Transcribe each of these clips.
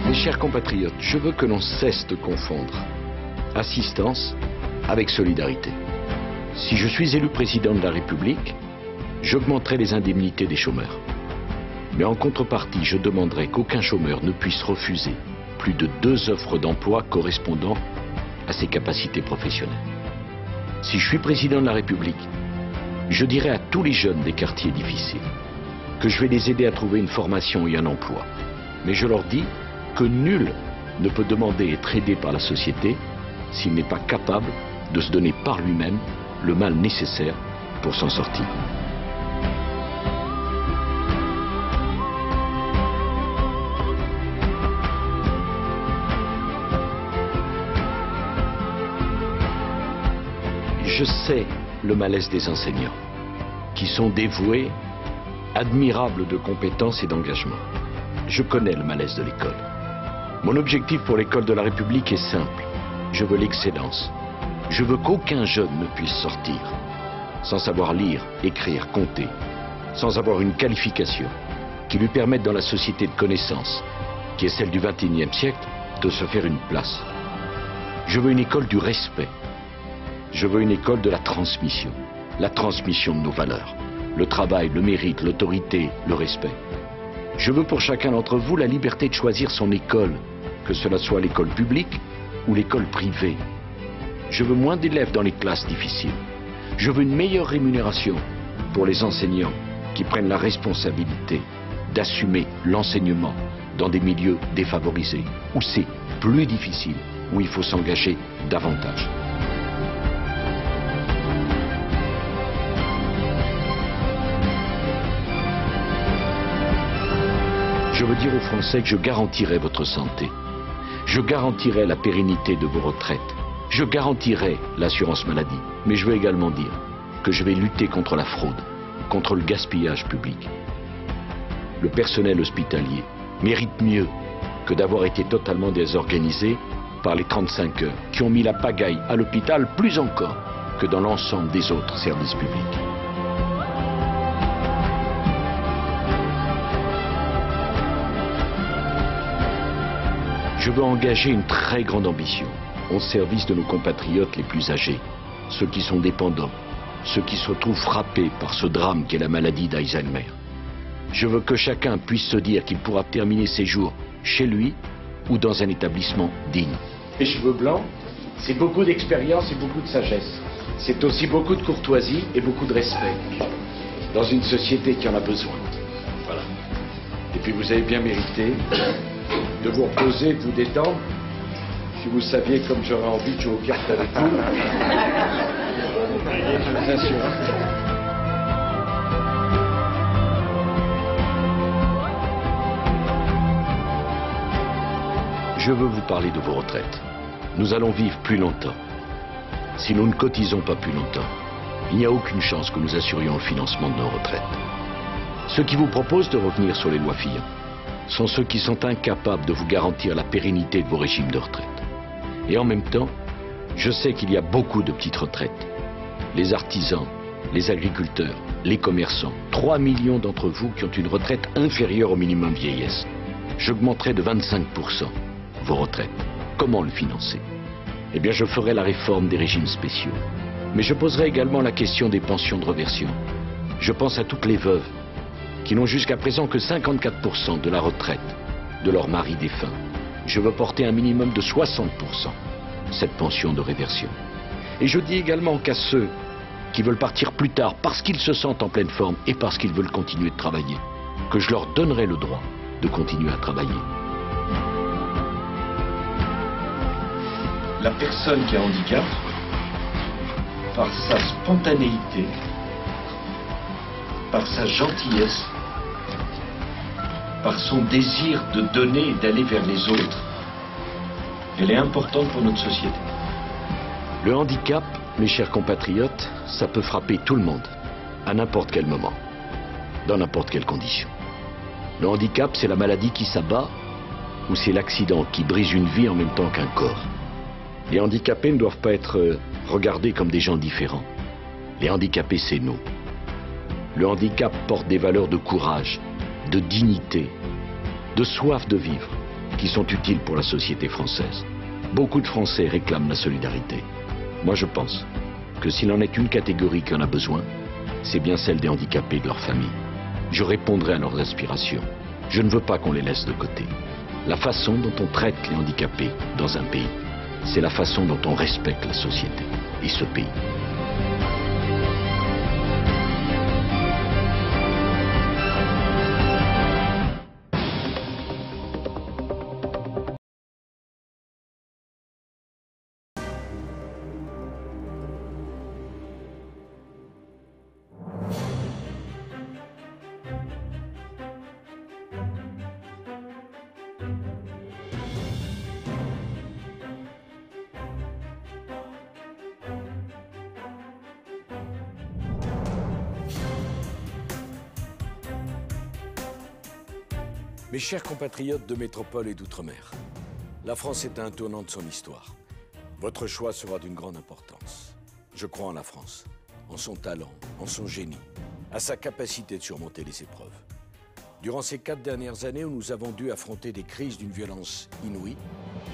Mes chers compatriotes, je veux que l'on cesse de confondre assistance avec solidarité. Si je suis élu président de la République, j'augmenterai les indemnités des chômeurs. Mais en contrepartie, je demanderai qu'aucun chômeur ne puisse refuser plus de 2 offres d'emploi correspondant à ses capacités professionnelles. Si je suis président de la République, je dirai à tous les jeunes des quartiers difficiles que je vais les aider à trouver une formation et un emploi. Mais je leur dis que nul ne peut demander être aidé par la société s'il n'est pas capable de se donner par lui-même le mal nécessaire pour s'en sortir. Je sais le malaise des enseignants, qui sont dévoués, admirables de compétences et d'engagement. Je connais le malaise de l'école. Mon objectif pour l'école de la République est simple. Je veux l'excellence. Je veux qu'aucun jeune ne puisse sortir sans savoir lire, écrire, compter, sans avoir une qualification qui lui permette dans la société de connaissances, qui est celle du XXIe siècle, de se faire une place. Je veux une école du respect. Je veux une école de la transmission de nos valeurs, le travail, le mérite, l'autorité, le respect. Je veux pour chacun d'entre vous la liberté de choisir son école, que cela soit l'école publique ou l'école privée. Je veux moins d'élèves dans les classes difficiles. Je veux une meilleure rémunération pour les enseignants qui prennent la responsabilité d'assumer l'enseignement dans des milieux défavorisés, où c'est plus difficile, où il faut s'engager davantage. Je veux dire aux Français que je garantirai votre santé. Je garantirai la pérennité de vos retraites. Je garantirai l'assurance maladie. Mais je veux également dire que je vais lutter contre la fraude, contre le gaspillage public. Le personnel hospitalier mérite mieux que d'avoir été totalement désorganisé par les 35 heures qui ont mis la pagaille à l'hôpital plus encore que dans l'ensemble des autres services publics. Je veux engager une très grande ambition au service de nos compatriotes les plus âgés, ceux qui sont dépendants, ceux qui se retrouvent frappés par ce drame qu'est la maladie d'Alzheimer. Je veux que chacun puisse se dire qu'il pourra terminer ses jours chez lui ou dans un établissement digne. Les cheveux blancs, c'est beaucoup d'expérience et beaucoup de sagesse. C'est aussi beaucoup de courtoisie et beaucoup de respect dans une société qui en a besoin. Voilà. Et puis vous avez bien mérité de vous reposer, de vous détendre. Si vous saviez comme j'aurais envie de jouer aux cartes avec vous. Je vous assure. Je veux vous parler de vos retraites. Nous allons vivre plus longtemps. Si nous ne cotisons pas plus longtemps, il n'y a aucune chance que nous assurions le financement de nos retraites. Ceux qui vous proposent de revenir sur les lois Fillon sont ceux qui sont incapables de vous garantir la pérennité de vos régimes de retraite. Et en même temps, je sais qu'il y a beaucoup de petites retraites. Les artisans, les agriculteurs, les commerçants, 3 millions d'entre vous qui ont une retraite inférieure au minimum vieillesse. J'augmenterai de 25% vos retraites. Comment le financer? Eh bien, je ferai la réforme des régimes spéciaux. Mais je poserai également la question des pensions de réversion. Je pense à toutes les veuves qui n'ont jusqu'à présent que 54% de la retraite de leur mari défunt. Je veux porter un minimum de 60% cette pension de réversion. Et je dis également qu'à ceux qui veulent partir plus tard parce qu'ils se sentent en pleine forme et parce qu'ils veulent continuer de travailler, que je leur donnerai le droit de continuer à travailler. La personne qui a un handicap, par sa spontanéité, par sa gentillesse, par son désir de donner et d'aller vers les autres, elle est importante pour notre société. Le handicap, mes chers compatriotes, ça peut frapper tout le monde, à n'importe quel moment, dans n'importe quelle condition. Le handicap, c'est la maladie qui s'abat, ou c'est l'accident qui brise une vie en même temps qu'un corps. Les handicapés ne doivent pas être regardés comme des gens différents. Les handicapés, c'est nous. Le handicap porte des valeurs de courage, de dignité, de soif de vivre, qui sont utiles pour la société française. Beaucoup de Français réclament la solidarité. Moi, je pense que s'il en est une catégorie qui en a besoin, c'est bien celle des handicapés et de leurs familles. Je répondrai à leurs aspirations. Je ne veux pas qu'on les laisse de côté. La façon dont on traite les handicapés dans un pays, c'est la façon dont on respecte la société et ce pays. Mes chers compatriotes de métropole et d'outre-mer, la France est à un tournant de son histoire. Votre choix sera d'une grande importance. Je crois en la France, en son talent, en son génie, à sa capacité de surmonter les épreuves. Durant ces 4 dernières années où nous avons dû affronter des crises d'une violence inouïe,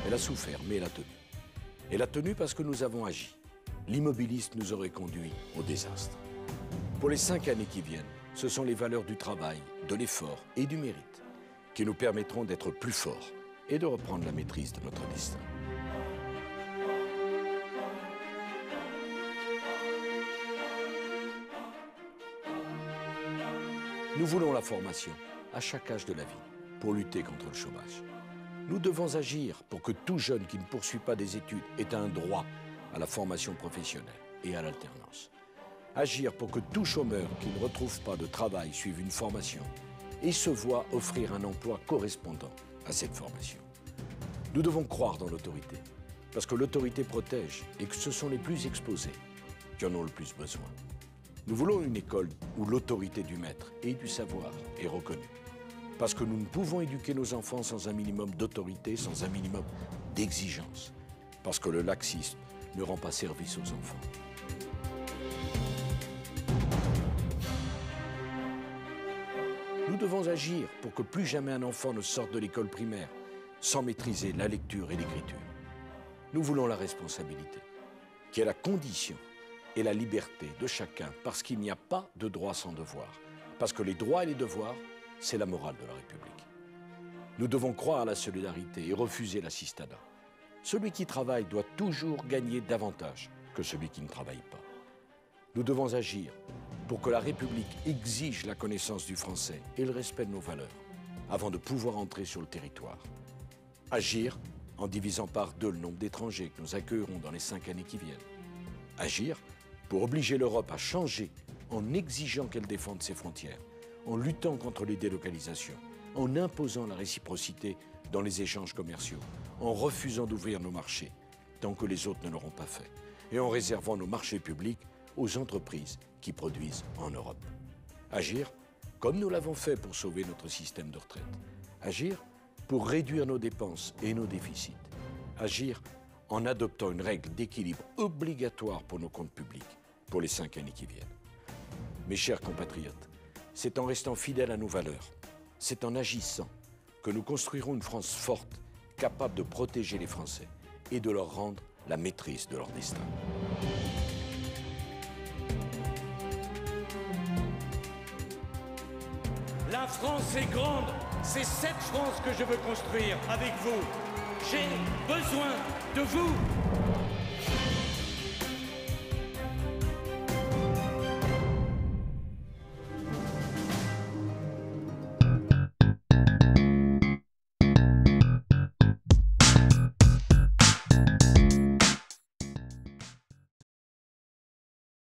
elle a souffert, mais elle a tenu. Elle a tenu parce que nous avons agi. L'immobilisme nous aurait conduit au désastre. Pour les 5 années qui viennent, ce sont les valeurs du travail, de l'effort et du mérite qui nous permettront d'être plus forts et de reprendre la maîtrise de notre destin. Nous voulons la formation à chaque âge de la vie pour lutter contre le chômage. Nous devons agir pour que tout jeune qui ne poursuit pas des études ait un droit à la formation professionnelle et à l'alternance. Agir pour que tout chômeur qui ne retrouve pas de travail suive une formation et se voit offrir un emploi correspondant à cette formation. Nous devons croire dans l'autorité, parce que l'autorité protège et que ce sont les plus exposés qui en ont le plus besoin. Nous voulons une école où l'autorité du maître et du savoir est reconnue, parce que nous ne pouvons éduquer nos enfants sans un minimum d'autorité, sans un minimum d'exigence, parce que le laxisme ne rend pas service aux enfants. Nous devons agir pour que plus jamais un enfant ne sorte de l'école primaire sans maîtriser la lecture et l'écriture. Nous voulons la responsabilité, qui est la condition et la liberté de chacun, parce qu'il n'y a pas de droit sans devoir. Parce que les droits et les devoirs, c'est la morale de la République. Nous devons croire à la solidarité et refuser l'assistanat. Celui qui travaille doit toujours gagner davantage que celui qui ne travaille pas. Nous devons agir pour que la République exige la connaissance du français et le respect de nos valeurs avant de pouvoir entrer sur le territoire. Agir en divisant par 2 le nombre d'étrangers que nous accueillerons dans les 5 années qui viennent. Agir pour obliger l'Europe à changer en exigeant qu'elle défende ses frontières, en luttant contre les délocalisations, en imposant la réciprocité dans les échanges commerciaux, en refusant d'ouvrir nos marchés tant que les autres ne l'auront pas fait, et en réservant nos marchés publics aux entreprises qui produisent en Europe. Agir comme nous l'avons fait pour sauver notre système de retraite. Agir pour réduire nos dépenses et nos déficits. Agir en adoptant une règle d'équilibre obligatoire pour nos comptes publics pour les 5 années qui viennent. Mes chers compatriotes, c'est en restant fidèles à nos valeurs, c'est en agissant que nous construirons une France forte, capable de protéger les Français et de leur rendre la maîtrise de leur destin. La France est grande, c'est cette France que je veux construire avec vous. J'ai besoin de vous.